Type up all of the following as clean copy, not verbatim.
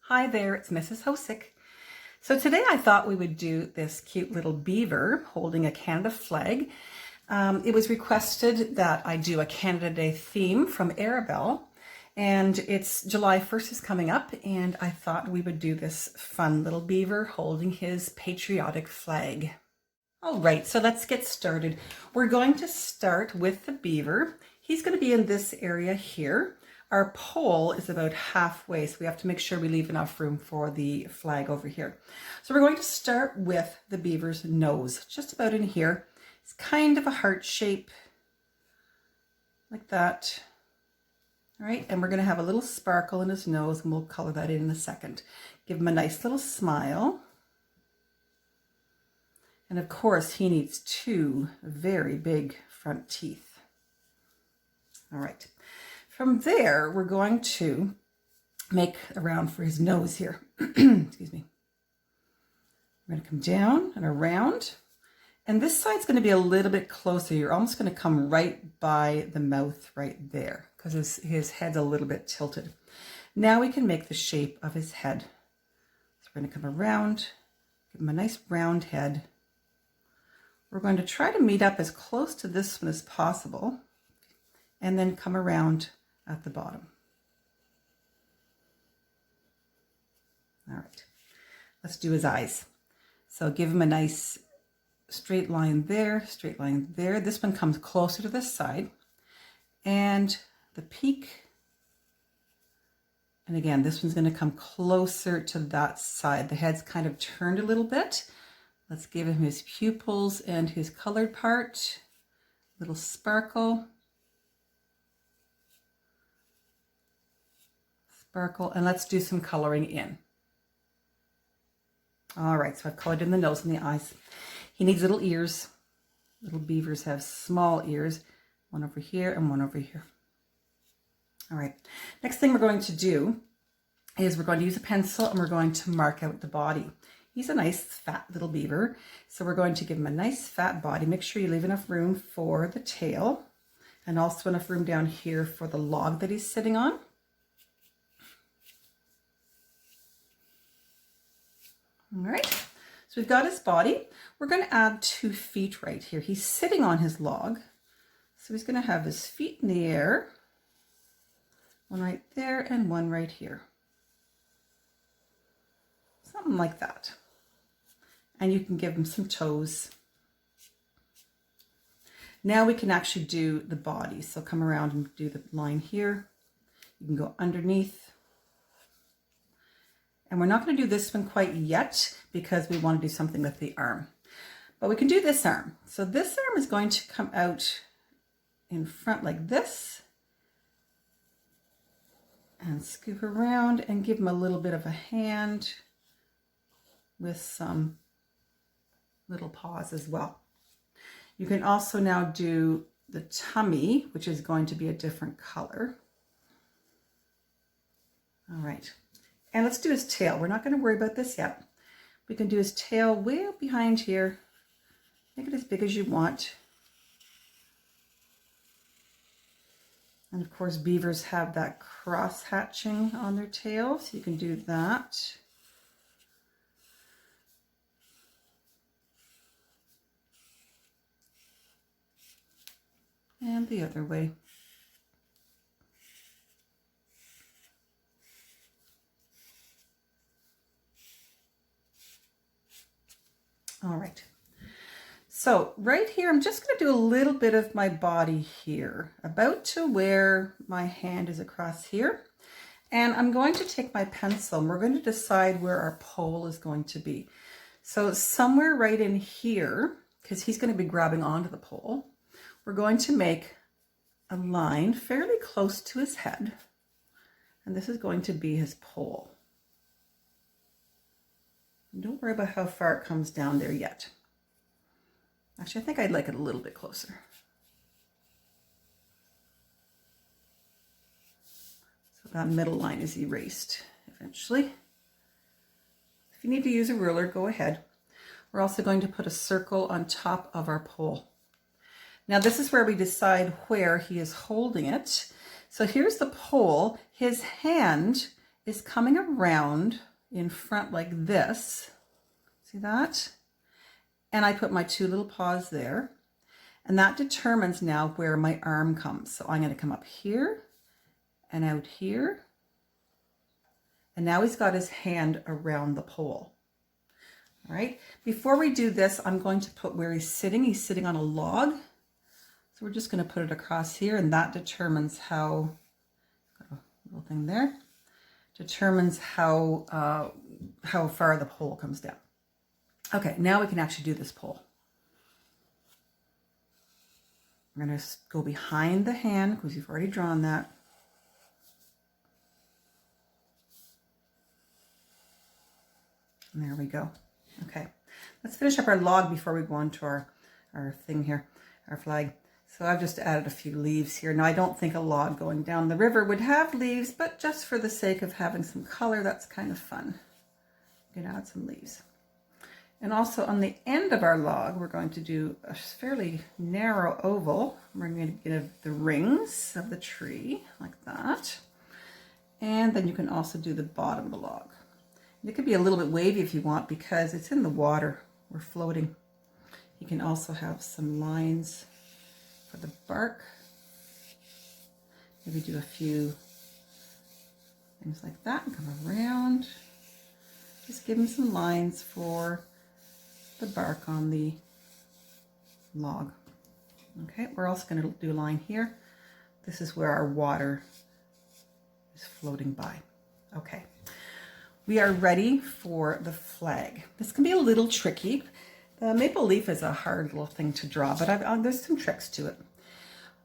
Hi there, it's Mrs. Hosick. So today I thought we would do this cute little beaver holding a Canada flag. It was requested that I do a Canada Day theme from Arabel, and it's July 1st is coming up, and I thought we would do this fun little beaver holding his patriotic flag. All right, so let's get started. We're going to start with the beaver. He's going to be in this area here. Our pole is about halfway, so we have to make sure we leave enough room for the flag over here. So we're going to start with the beaver's nose, just about in here. It's kind of a heart shape, like that. All right, and we're going to have a little sparkle in his nose, and we'll color that in a second. Give him a nice little smile. And of course, he needs two very big front teeth. All right. From there, we're going to make a round for his nose here. Excuse me. We're going to come down and around. And this side's going to be a little bit closer. You're almost going to come right by the mouth right there because his head's a little bit tilted. Now we can make the shape of his head. So we're going to come around, give him a nice round head. We're going to try to meet up as close to this one as possible and then come around at the bottom. All right, let's do his eyes. So give him a nice straight line there, straight line there. This one comes closer to this side and the peak. And again, this one's going to come closer to that side. The head's kind of turned a little bit. Let's give him his pupils and his colored part. Little sparkle. Sparkle, and let's do some coloring in. All right, so I've colored in the nose and the eyes. He needs little ears. Little beavers have small ears, one over here and one over here. All right, next thing we're going to do is we're going to use a pencil and we're going to mark out the body. He's a nice fat little beaver, so we're going to give him a nice fat body. Make sure you leave enough room for the tail and also enough room down here for the log that he's sitting on. All right, so we've got his body. We're going to add 2 feet right here. He's sitting on his log, so he's going to have his feet in the air. One right there and one right here. Something like that. And you can give him some toes. Now we can actually do the body. So come around and do the line here. You can go underneath. And we're not going to do this one quite yet because we want to do something with the arm. But we can do this arm. So this arm is going to come out in front like this. And scoop around and give him a little bit of a hand with some little paws as well. You can also now do the tummy, which is going to be a different color. All right. And let's do his tail. We're not going to worry about this yet. We can do his tail way up behind here. Make it as big as you want. And of course, beavers have that cross hatching on their tail, so you can do that. And the other way. All right, so right here, I'm just going to do a little bit of my body here, about to where my hand is across here. And I'm going to take my pencil and we're going to decide where our pole is going to be. So somewhere right in here, because he's going to be grabbing onto the pole, we're going to make a line fairly close to his head. And this is going to be his pole. Don't worry about how far it comes down there yet. Actually, I think I'd like it a little bit closer. So that middle line is erased eventually. If you need to use a ruler, go ahead. We're also going to put a circle on top of our pole. Now this is where we decide where he is holding it. So here's the pole. His hand is coming around in front like this. See that? And I put my 2 little paws there. And that determines now where my arm comes. So I'm going to come up here and out here. And now he's got his hand around the pole. All right. Before we do this, I'm going to put where he's sitting. He's sitting on a log. So we're just going to put it across here, and that determines how, got a little thing there, determines how far the pole comes down. Okay, now we can actually do this pole. We're going to go behind the hand because you've already drawn that. And there we go. Okay, let's finish up our log before we go on to our thing here, our flag. So I've just added a few leaves here. Now I don't think a log going down the river would have leaves, but just for the sake of having some color, that's kind of fun. You can add some leaves. And also on the end of our log, we're going to do a fairly narrow oval. We're going to give the rings of the tree like that. And then you can also do the bottom of the log. It could be a little bit wavy if you want because it's in the water. We're floating. You can also have some lines for the bark. Maybe do a few things like that and come around. Just give them some lines for the bark on the log. Okay, we're also going to do a line here. This is where our water is floating by. Okay, we are ready for the flag. This can be a little tricky. The maple leaf is a hard little thing to draw, but there's some tricks to it.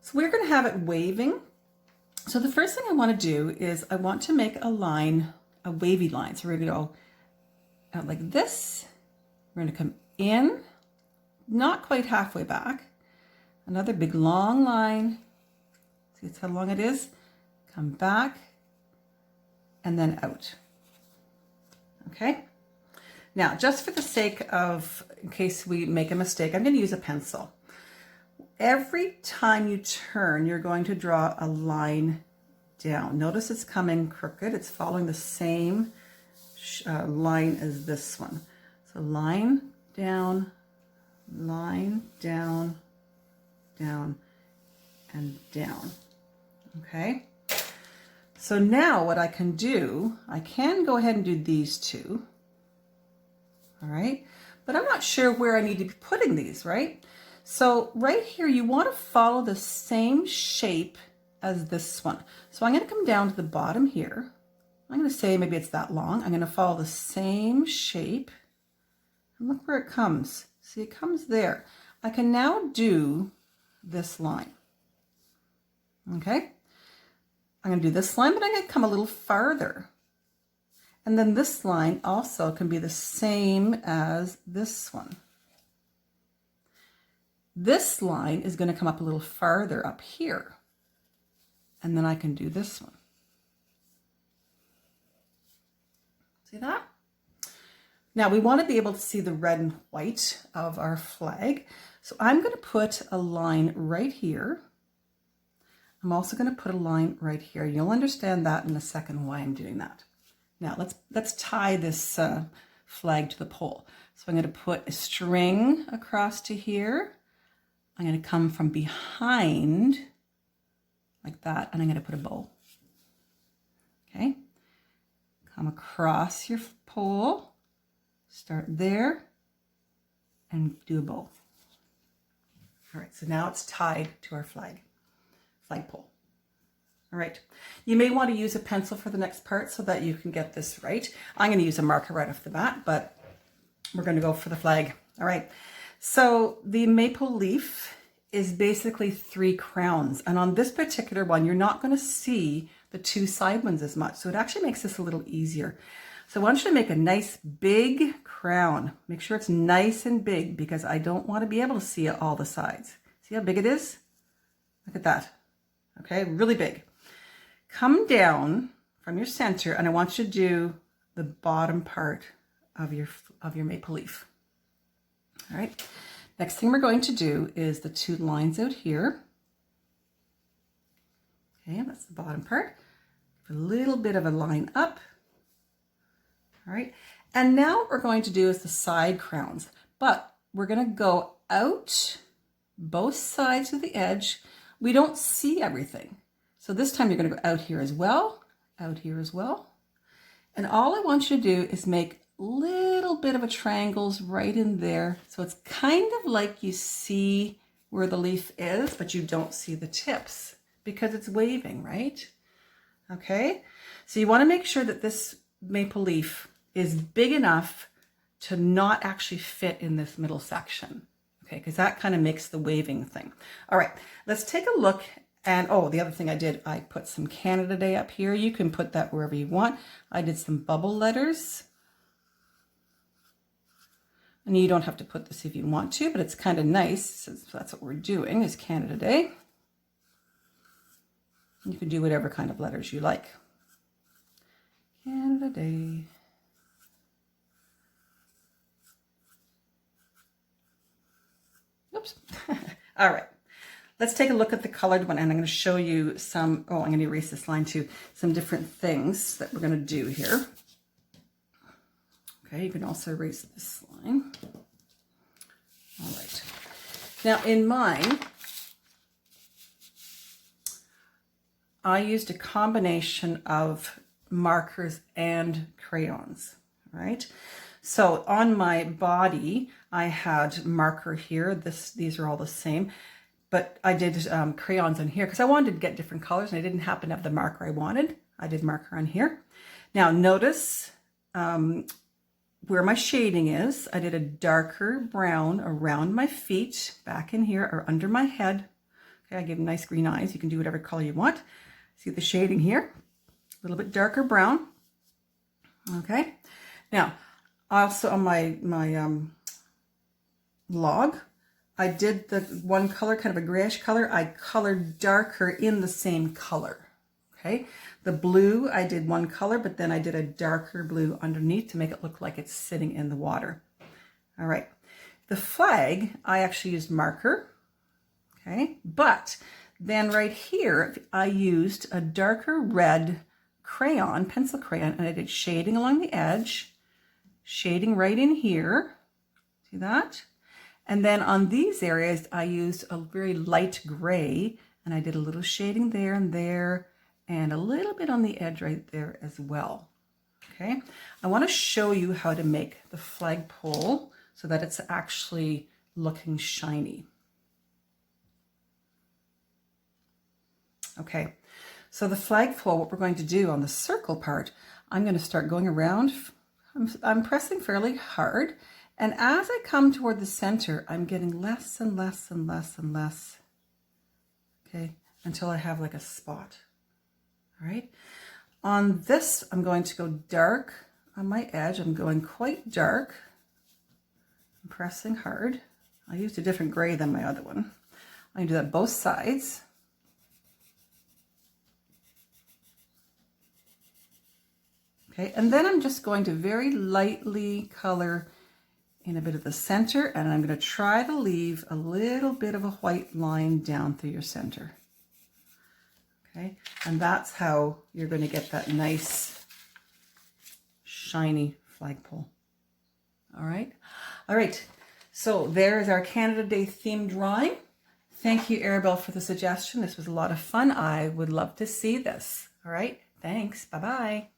So we're going to have it waving. So the first thing I want to do is I want to make a line, a wavy line. So we're going to go out like this. We're going to come in, not quite halfway back. Another big long line. See how long it is? Come back and then out. Okay. Now, just for the sake of, in case we make a mistake, I'm going to use a pencil. Every time you turn, you're going to draw a line down. Notice it's coming crooked. It's following the same line as this one. So line, down, down, and down. Okay. So now what I can do, I can go ahead and do these two. All right. But I'm not sure where I need to be putting these, right? So right here, you want to follow the same shape as this one. So I'm going to come down to the bottom here. I'm going to say maybe it's that long. I'm going to follow the same shape. And look where it comes. See, it comes there. I can now do this line. Okay. I'm going to do this line, but I'm going to come a little farther. And then this line also can be the same as this one. This line is going to come up a little farther up here. And then I can do this one. See that? Now we want to be able to see the red and white of our flag. So I'm going to put a line right here. I'm also going to put a line right here. You'll understand that in a second why I'm doing that. Now let's tie this flag to the pole. So I'm going to put a string across to here. I'm going to come from behind like that, and I'm going to put a bow. Okay. Come across your pole, start there, and do a bow. All right, so now it's tied to our flagpole. All right, you may want to use a pencil for the next part so that you can get this right. I'm going to use a marker right off the bat, but we're going to go for the flag. All right, so the maple leaf is basically 3 crowns. And on this particular one, you're not going to see the 2 side ones as much. So it actually makes this a little easier. So I want you to make a nice big crown. Make sure it's nice and big because I don't want to be able to see all the sides. See how big it is? Look at that. Okay, really big. Come down from your center and I want you to do the bottom part of your maple leaf. All right. Next thing we're going to do is the 2 lines out here. Okay, that's the bottom part. A little bit of a line up All right. And now what we're going to do is the side crowns, but we're going to go out both sides of the edge. We don't see everything. So this time you're going to go out here as well, out here as well. And all I want you to do is make little bit of a triangles right in there. So it's kind of like you see where the leaf is, but you don't see the tips because it's waving, right? Okay. So you want to make sure that this maple leaf is big enough to not actually fit in this middle section. Okay, because that kind of makes the waving thing. All right, let's take a look. And oh, the other thing I did, I put some Canada Day up here. You can put that wherever you want. I did some bubble letters. And you don't have to put this if you want to, but it's kind of nice since that's what we're doing is Canada Day. You can do whatever kind of letters you like. Canada Day. Oops. All right. Let's take a look at the colored one, and I'm going to show you some, oh, I'm going to erase this line too, some different things that we're going to do here. Okay, you can also erase this line. All right. Now in mine, I used a combination of markers and crayons, right? So on my body, I had marker here. These are all the same, but I did crayons on here because I wanted to get different colors and I didn't happen to have the marker I wanted. I did marker on here. Now notice where my shading is. I did a darker brown around my feet, back in here, or under my head. Okay, I gave them nice green eyes. You can do whatever color you want. See the shading here? A little bit darker brown. Okay. Now, also on my log, I did the one color, kind of a grayish color. I colored darker in the same color. Okay. The blue, I did one color, but then I did a darker blue underneath to make it look like it's sitting in the water. All right. The flag, I actually used marker. Okay. But then right here, I used a darker red crayon, pencil crayon, and I did shading along the edge, shading right in here. See that? And then on these areas, I used a very light gray, and I did a little shading there and there, and a little bit on the edge right there as well. Okay, I want to show you how to make the flagpole so that it's actually looking shiny. Okay, so the flagpole, what we're going to do on the circle part, I'm going to start going around. I'm pressing fairly hard, and as I come toward the center, I'm getting less and less and less and less, okay, until I have like a spot. All right, on this, I'm going to go dark on my edge. I'm going quite dark. I'm pressing hard. I used a different gray than my other one. I'm going to do that both sides. Okay, and then I'm just going to very lightly color in a bit of the center, and I'm going to try to leave a little bit of a white line down through your center. Okay, and that's how you're going to get that nice, shiny flagpole. All right. All right. So there's our Canada Day themed drawing. Thank you, Arabel, for the suggestion. This was a lot of fun. I would love to see this. All right. Thanks. Bye-bye.